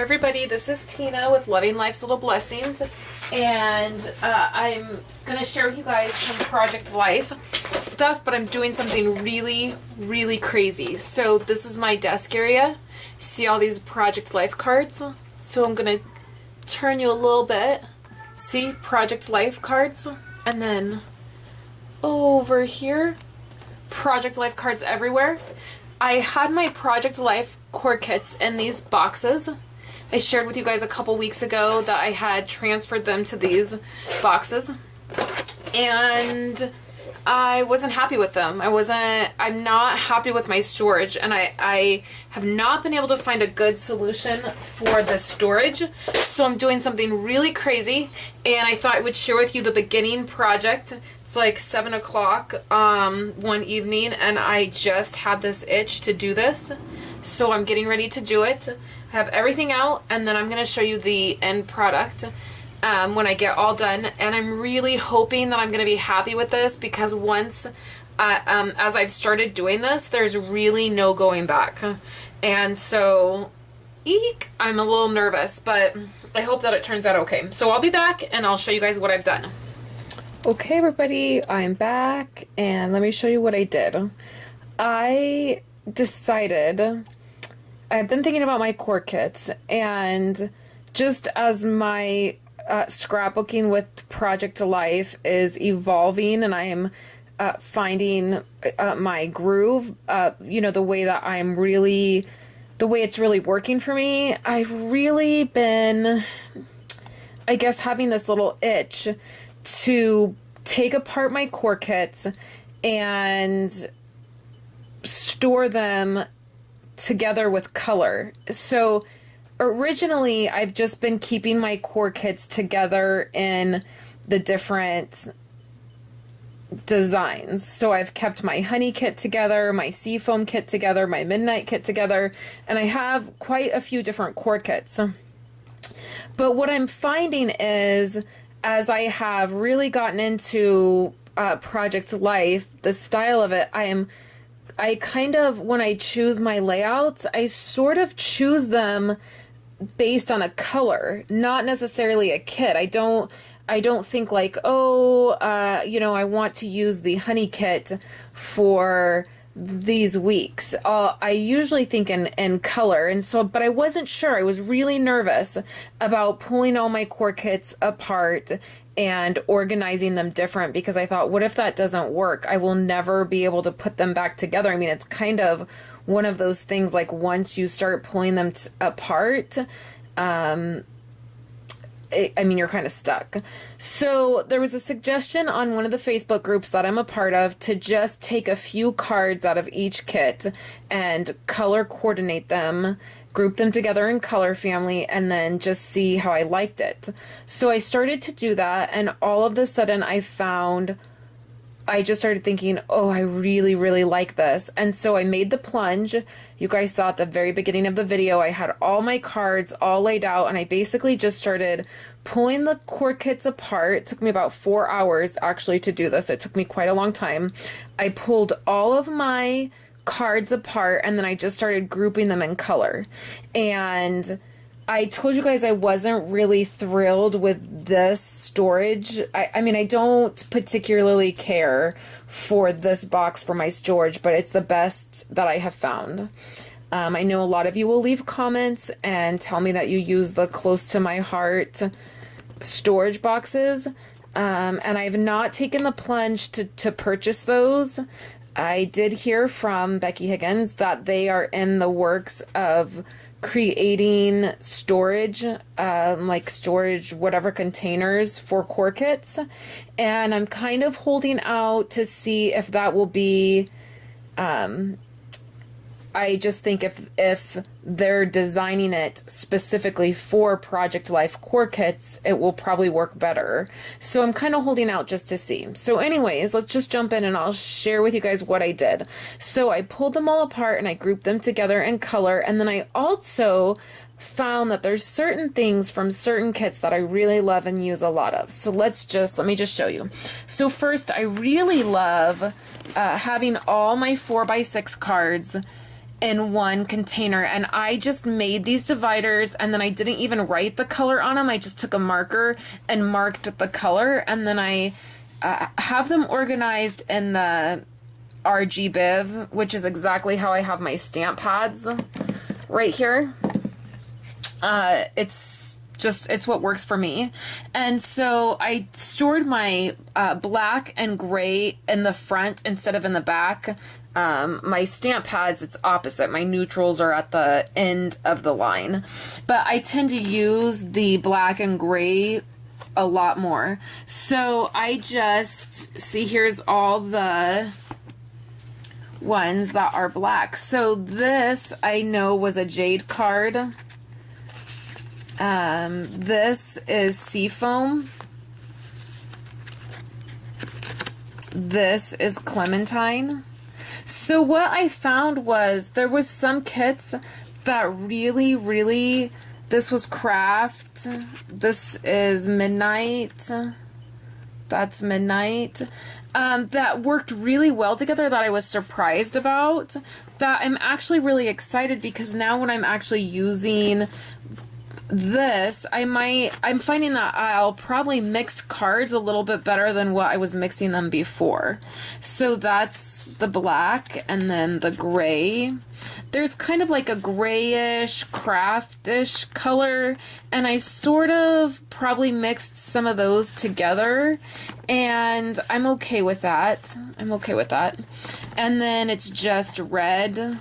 Hi everybody, this is Tina with Loving Life's Little Blessings, and I'm going to share with you guys some Project Life stuff, but I'm doing something really crazy. So this is my desk area. See all these Project Life cards? So I'm going to turn you a little bit. See, Project Life cards, and then over here, Project Life cards everywhere. I had my Project Life core kits in these boxes. I shared with you guys a couple weeks ago that I had transferred them to these boxes, and I wasn't happy with them. I'm not happy with my storage, and I have not been able to find a good solution for the storage. So I'm doing something really crazy, and I thought I would share with you the beginning project. It's like 7 o'clock one evening, and I just had this itch to do this. So I'm getting ready to do it. I have everything out, and then I'm going to show you the end product when I get all done. And I'm really hoping that I'm going to be happy with this, because once, as I've started doing this, there's really no going back. And so, I'm a little nervous, but I hope that it turns out okay. So I'll be back, and I'll show you guys what I've done. Okay, everybody, I'm back, and let me show you what I did. I decided, I've been thinking about my core kits, and just as my scrapbooking with Project Life is evolving, and I am finding my groove, the way that the way it's really working for me, I've really been, I guess, having this little itch to take apart my core kits and store them together with color. So originally I've just been keeping my core kits together in the different designs. So I've kept my honey kit together, my seafoam kit together, my midnight kit together, and I have quite a few different core kits. But what I'm finding is, as I have really gotten into Project Life, the style of it, I kind of, when I choose my layouts, I sort of choose them based on a color, not necessarily a kit. I don't think like, I want to use the honey kit for these weeks. I usually think in color, and so, but I wasn't sure. I was really nervous about pulling all my core kits apart and organizing them different, because I thought, what if that doesn't work? I will never be able to put them back together. I mean, it's kind of one of those things, like once you start pulling them apart, you're kind of stuck. So there was a suggestion on one of the Facebook groups that I'm a part of to just take a few cards out of each kit and color coordinate them, group them together in color family, and then just see how I liked it. So I started to do that, and all of a sudden I just started thinking, oh, I really like this. And so I made the plunge. You guys saw at the very beginning of the video, I had all my cards all laid out, and I basically just started pulling the core kits apart. It took me about 4 hours actually to do this. It took me quite a long time. I pulled all of my cards apart, and then I just started grouping them in color. And I told you guys I wasn't really thrilled with this storage. I don't particularly care for this box for my storage, but it's the best that I have found. I know a lot of you will leave comments and tell me that you use the close to my heart storage boxes. And I've not taken the plunge to purchase those. I did hear from Becky Higgins that they are in the works of creating storage, storage, whatever containers for core kits. And I'm kind of holding out to see if that will be, I just think if they're designing it specifically for Project Life core kits, it will probably work better. So I'm kind of holding out just to see. So anyways, let's just jump in and I'll share with you guys what I did. So I pulled them all apart and I grouped them together in color. And then I also found that there's certain things from certain kits that I really love and use a lot of. So let me just show you. So first, I really love having all my 4x6 cards in one container, and I just made these dividers, and then I didn't even write the color on them. I just took a marker and marked the color, and then I have them organized in the RG which is exactly how I have my stamp pads right here. It's what works for me. And so I stored my black and gray in the front instead of in the back. My stamp pads, it's opposite. My neutrals are at the end of the line. But I tend to use the black and gray a lot more. So I just, see, here's all the ones that are black. So this I know was a jade card. This is Seafoam. This is Clementine. So what I found was there was some kits that really, this was Craft. This is Midnight. That's Midnight. That worked really well together, that I was surprised about. That I'm actually really excited, because now when I'm actually using this, I'm finding that I'll probably mix cards a little bit better than what I was mixing them before. So that's the black, and then the gray. There's kind of like a grayish, craftish color, and I sort of probably mixed some of those together, and I'm okay with that. And then it's just red.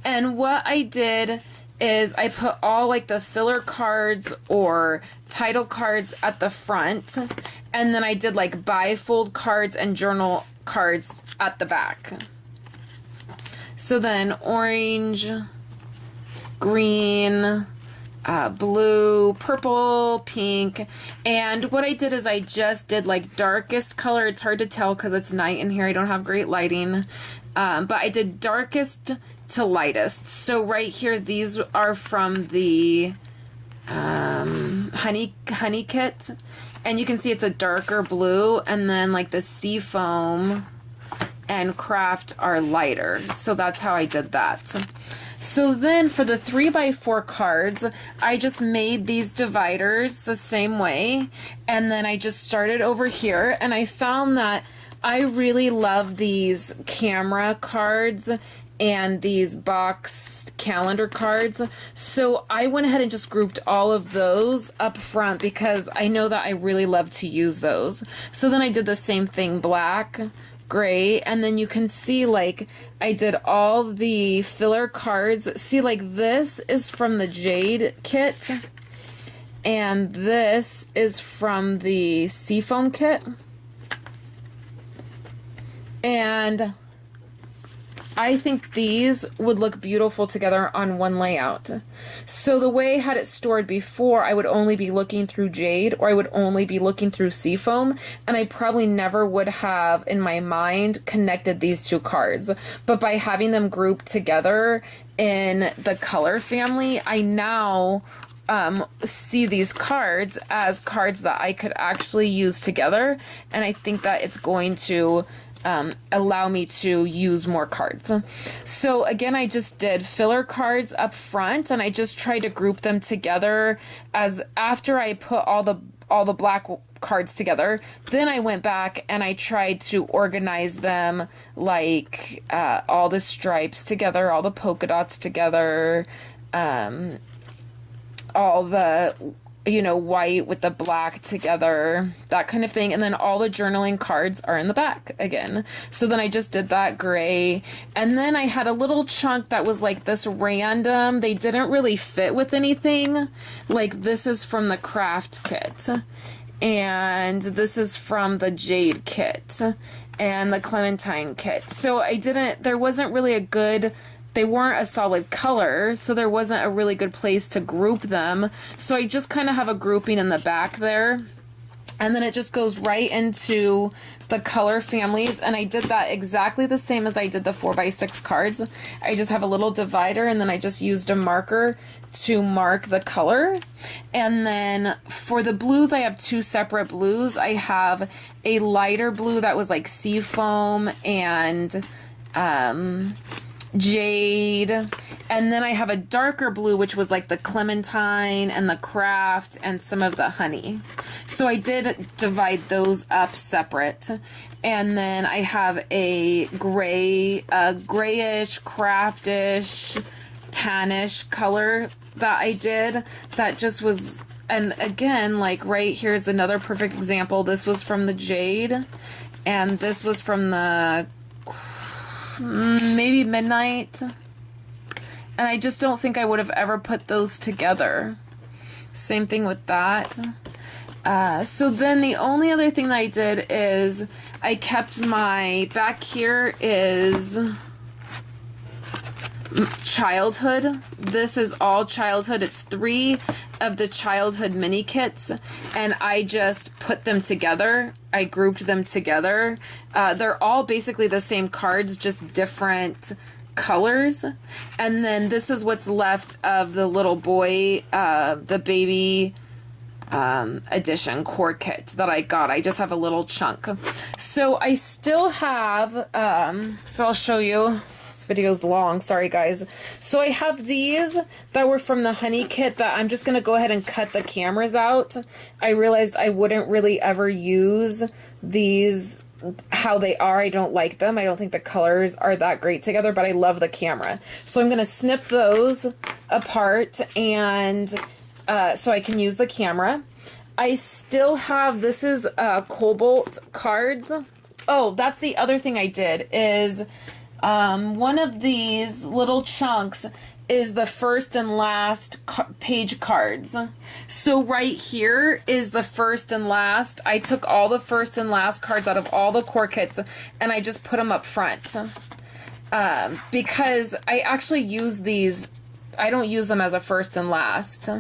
And what I did is I put all like the filler cards or title cards at the front, and then I did like bifold cards and journal cards at the back. So then orange, green, blue, purple, pink. And what I did is I just did like darkest color. It's hard to tell because it's night in here. I don't have great lighting. But I did darkest to lightest. So right here, these are from the honey kit. And you can see it's a darker blue. And then like the Seafoam and Craft are lighter. So that's how I did that. So then for the 3x4 cards, I just made these dividers the same way. And then I just started over here, and I found that I really love these camera cards and these box calendar cards. So I went ahead and just grouped all of those up front because I know that I really love to use those. So then I did the same thing, black, gray, and then you can see like I did all the filler cards. See, like this is from the Jade kit, and this is from the Seafoam kit. And I think these would look beautiful together on one layout. So the way I had it stored before, I would only be looking through Jade, or I would only be looking through Seafoam, and I probably never would have in my mind connected these two cards. But by having them grouped together in the color family, I now see these cards as cards that I could actually use together, and I think that it's going to allow me to use more cards. So again, I just did filler cards up front, and I just tried to group them together as after I put all the black cards together. Then I went back and I tried to organize them like all the stripes together, all the polka dots together, all the white with the black together, that kind of thing. And then all the journaling cards are in the back again. So then I just did that gray. And then I had a little chunk that was like this random. They didn't really fit with anything. Like this is from the Craft kit. And this is from the Jade kit. And the Clementine kit. So there wasn't really they weren't a solid color, so there wasn't a really good place to group them. So I just kind of have a grouping in the back there. And then it just goes right into the color families. And I did that exactly the same as I did the 4x6 cards. I just have a little divider, and then I just used a marker to mark the color. And then for the blues, I have two separate blues. I have a lighter blue that was like Seafoam and jade, and then I have a darker blue, which was like the clementine and the craft and some of the honey. So I did divide those up separate. And then I have a grayish, craftish, tannish color that I did that just was, and again, like right here's another perfect example. This was from the jade, and this was from the maybe midnight, and I just don't think I would have ever put those together. Same thing with that. So then the only other thing that I did is I kept my, back here is childhood. This is all childhood. It's 3 of the childhood mini kits, and I just put them together. I grouped them together. They're all basically the same cards, just different colors. And then this is what's left of the little boy, the baby edition core kit that I got. I just have a little chunk. So I still have, so I'll show you. This video's long, sorry guys. So I have these that were from the honey kit that I'm just gonna go ahead and cut the cameras out. I realized I wouldn't really ever use these how they are. I don't like them. I don't think the colors are that great together, but I love the camera. So I'm gonna snip those apart and so I can use the camera. I still have, this is Cobalt cards. Oh, that's the other thing I did is one of these little chunks is the first and last page cards. So right here is the first and last. I took all the first and last cards out of all the core kits and I just put them up front. Because I actually use these, I don't use them as a first and last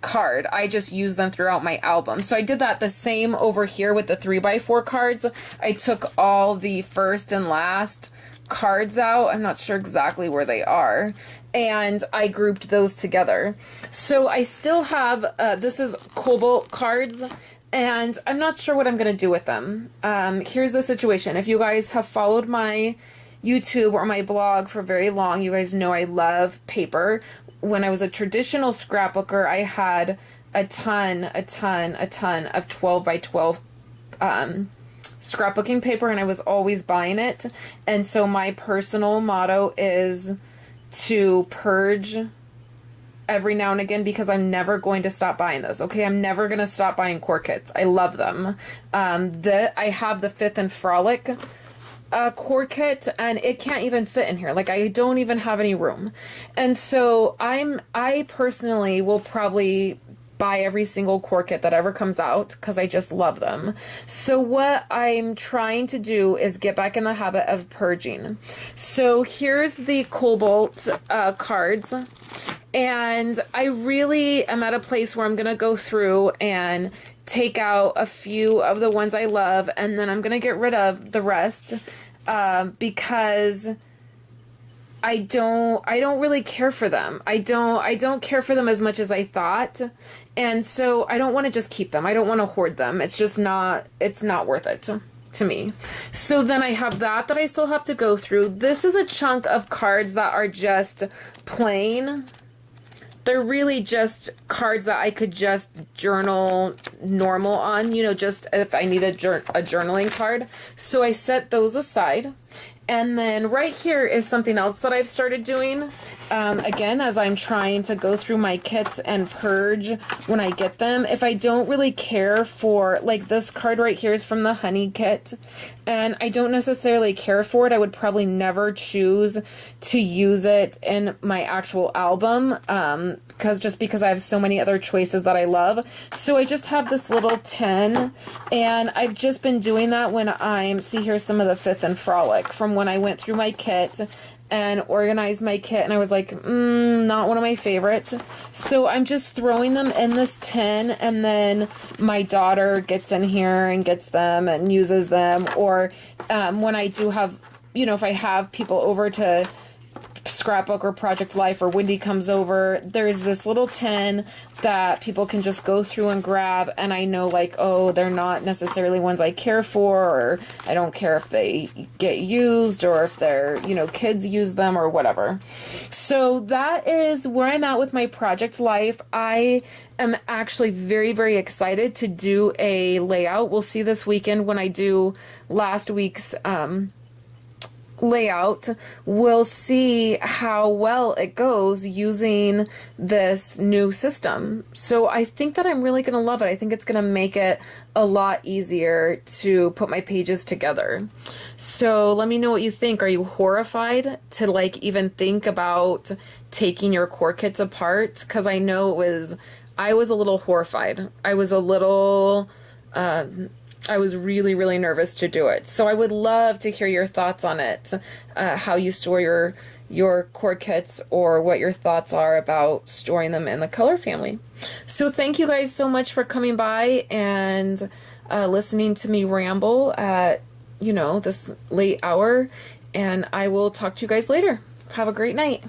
card. I just use them throughout my album. So I did that the same over here with the 3x4 cards. I took all the first and last cards out. I'm not sure exactly where they are. And I grouped those together. So I still have, this is Cobalt cards, and I'm not sure what I'm going to do with them. Here's the situation. If you guys have followed my YouTube or my blog for very long, you guys know I love paper. When I was a traditional scrapbooker, I had a ton of 12 by 12 scrapbooking paper, and I was always buying it. And so my personal motto is to purge every now and again, because I'm never going to stop buying this. Okay, I'm never going to stop buying core kits. I love them. I have the Fifth and Frolic core kit, and it can't even fit in here. Like, I don't even have any room. And so I personally will probably buy every single core kit that ever comes out because I just love them. So what I'm trying to do is get back in the habit of purging. So here's the Cobalt cards, and I really am at a place where I'm gonna go through and take out a few of the ones I love, and then I'm gonna get rid of the rest because I don't really care for them. I don't care for them as much as I thought. And so I don't want to just keep them. I don't want to hoard them. It's just not, it's not worth it to me. So then I have that I still have to go through. This is a chunk of cards that are just plain. They're really just cards that I could just journal normal on, you know, just if I need a journaling card. So I set those aside. And then right here is something else that I've started doing. Again, as I'm trying to go through my kits and purge when I get them. If I don't really care for, like this card right here is from the Honey kit, and I don't necessarily care for it, I would probably never choose to use it in my actual album, because I have so many other choices that I love. So I just have this little tin, and I've just been doing that when see here's some of the Fifth and Frolic from when I went through my kit and organized my kit, and I was like, not one of my favorites. So I'm just throwing them in this tin, and then my daughter gets in here and gets them and uses them. Or when I do have, you know, if I have people over to scrapbook or project life or Wendy comes over, there's this little tin that people can just go through and grab, and I know like, oh, they're not necessarily ones I care for, or I don't care if they get used or if their, you know, kids use them or whatever. So that is where I'm at with my project life. I am actually very, very excited to do a layout. We'll see this weekend when I do last week's layout. We'll see how well it goes using this new system. So I think that I'm really going to love it. I think it's going to make it a lot easier to put my pages together. So let me know what you think. Are you horrified to like even think about taking your core kits apart? Because I know I was a little horrified. I was really, really nervous to do it. So I would love to hear your thoughts on it, how you store your core kits, or what your thoughts are about storing them in the color family. So thank you guys so much for coming by and listening to me ramble at, you know, this late hour. And I will talk to you guys later. Have a great night.